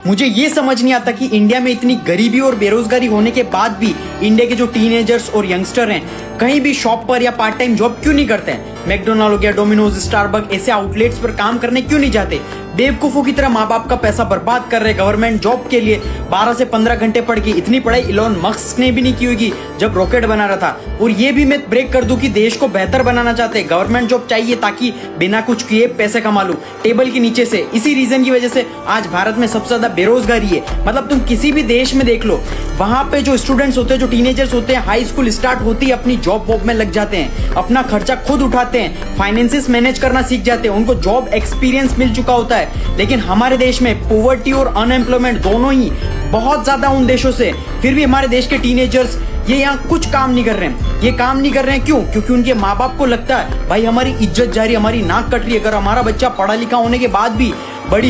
मुझे ये समझ नहीं आता कि इंडिया में इतनी गरीबी और बेरोजगारी होने के बाद भी इंडिया के जो टीनेजर्स और यंगस्टर हैं कहीं भी शॉप पर या पार्ट टाइम जॉब क्यों नहीं करते हैं। मैकडोनाल्ड हो गया, डोमिनोज, स्टारबक ऐसे आउटलेट्स पर काम करने क्यों नहीं जाते। बेवकूफों की तरह माँ बाप का पैसा बर्बाद कर रहे गवर्नमेंट जॉब के लिए। 12 से 15 घंटे पढ़ के इतनी पढ़ाई इलोन मस्क ने भी नहीं की होगी जब रॉकेट बना रहा था। और ये भी मैं ब्रेक कर दूं कि देश को बेहतर बनाना चाहते हैं, गवर्नमेंट जॉब चाहिए ताकि बिना कुछ किए पैसे कमा लूं टेबल के नीचे से। इसी रीजन की वजह से आज भारत में सबसे ज्यादा बेरोजगारी है। मतलब तुम किसी भी देश में देख लो, वहां पे जो स्टूडेंट्स होते हैं, जो टीनेजर्स होते हैं, हाई स्कूल स्टार्ट होती है अपनी जॉब वॉब में लग जाते हैं, अपना खर्चा खुद उठाते हैं, फाइनेंसिस मैनेज करना सीख जाते हैं, उनको जॉब एक्सपीरियंस मिल चुका होता है। लेकिन हमारे देश में पॉवर्टी और अनएम्प्लॉयमेंट दोनों ही बहुत ज्यादा उन देशों से। फिर भी हमारे देश के टीनेजर्स ये यहाँ कुछ काम नहीं कर रहे हैं। ये काम नहीं कर रहे हैं क्यों? क्योंकि उनके माँ बाप को लगता है भाई हमारी इज्जत जा रही है, हमारी नाक कट रही है। अगर हमारा बच्चा पढ़ा लिखा होने के बाद भी,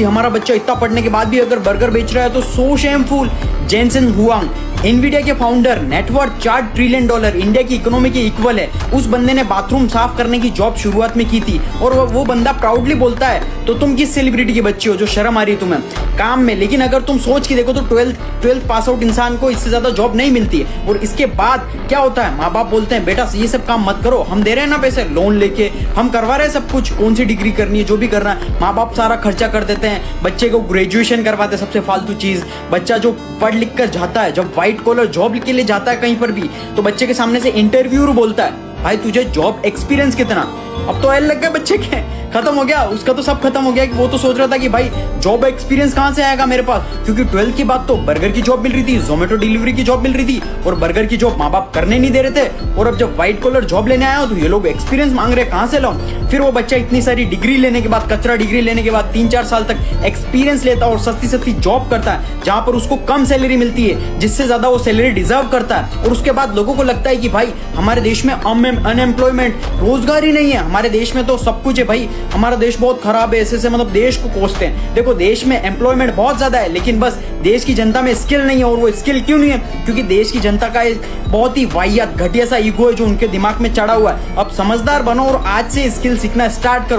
हमारा बच्चा इतना पढ़ने के बाद भी अगर बर्गर बेच रहा है तो सो शेमफुल। जेनसेन हुआंग, एनवीडिया के फाउंडर, नेटवर्थ $4 ट्रिलियन, इंडिया की इकोनॉमी के इक्वल है। उस बंदे ने बाथरूम साफ करने की जॉब शुरुआत में की थी और वो बंदा प्राउडली बोलता है तो तुम किस सेलिब्रिटी की बच्ची हो जो शर्म आ रही है तुम्हें काम में। लेकिन अगर तुम सोच के देखो तो 12th पास आउट इंसान को इससे ज्यादा जॉब नहीं मिलती है। और इसके बाद क्या होता है, माँ बाप बोलते हैं बेटा ये सब काम मत करो, हम दे रहे हैं ना पैसे, लोन लेके हम करवा रहे हैं सब कुछ, कौन सी डिग्री करनी है जो भी करना है माँ बाप सारा खर्चा कर देते हैं। बच्चे को ग्रेजुएशन करवाते हैं, सबसे फालतू चीज। बच्चा जो पढ़ लिख कर जाता है, जब व्हाइट कॉलर जॉब के लिए जाता है कहीं पर भी, तो बच्चे के सामने से इंटरव्यूअर बोलता है भाई तुझे जॉब एक्सपीरियंस कितना। अब तो एल लग गए बच्चे के, खत्म हो गया उसका, तो सब खत्म हो गया। कि वो तो सोच रहा था कि भाई जॉब एक्सपीरियंस कहां से आएगा मेरे पास, क्योंकि 12th की बात तो बर्गर की जॉब मिल रही थी, जोमेटो डिलीवरी की जॉब मिल रही थी और बर्गर की जॉब माँ बाप करने नहीं दे रहे थे। और अब जब व्हाइट कॉलर जॉब लेने आया तो ये लोग एक्सपीरियंस मांग रहे, कहां से लाऊं। फिर वो बच्चा इतनी सारी डिग्री लेने के बाद, कचरा डिग्री लेने के बाद 3-4 साल तक एक्सपीरियंस लेता है और सस्ती जॉब करता है जहां पर उसको कम सैलरी मिलती है, जिससे ज्यादा वो सैलरी डिजर्व करता है। और उसके बाद लोगों को लगता है कि भाई हमारे देश में अनएम्प्लॉयमेंट, रोजगार ही नहीं है, हमारे देश में तो सब कुछ है भाई, हमारा देश बहुत खराब है। ऐसे मतलब देश को कोसते हैं। देखो देश में एम्प्लॉयमेंट बहुत ज्यादा है लेकिन बस देश की जनता में स्किल नहीं है। और वो स्किल क्यों नहीं है? क्योंकि देश की जनता का एक बहुत ही वाहियात घटिया सा ईगो है जो उनके दिमाग में चढ़ा हुआ है। अब समझदार बनो और आज से स्किल सीखना स्टार्ट करो।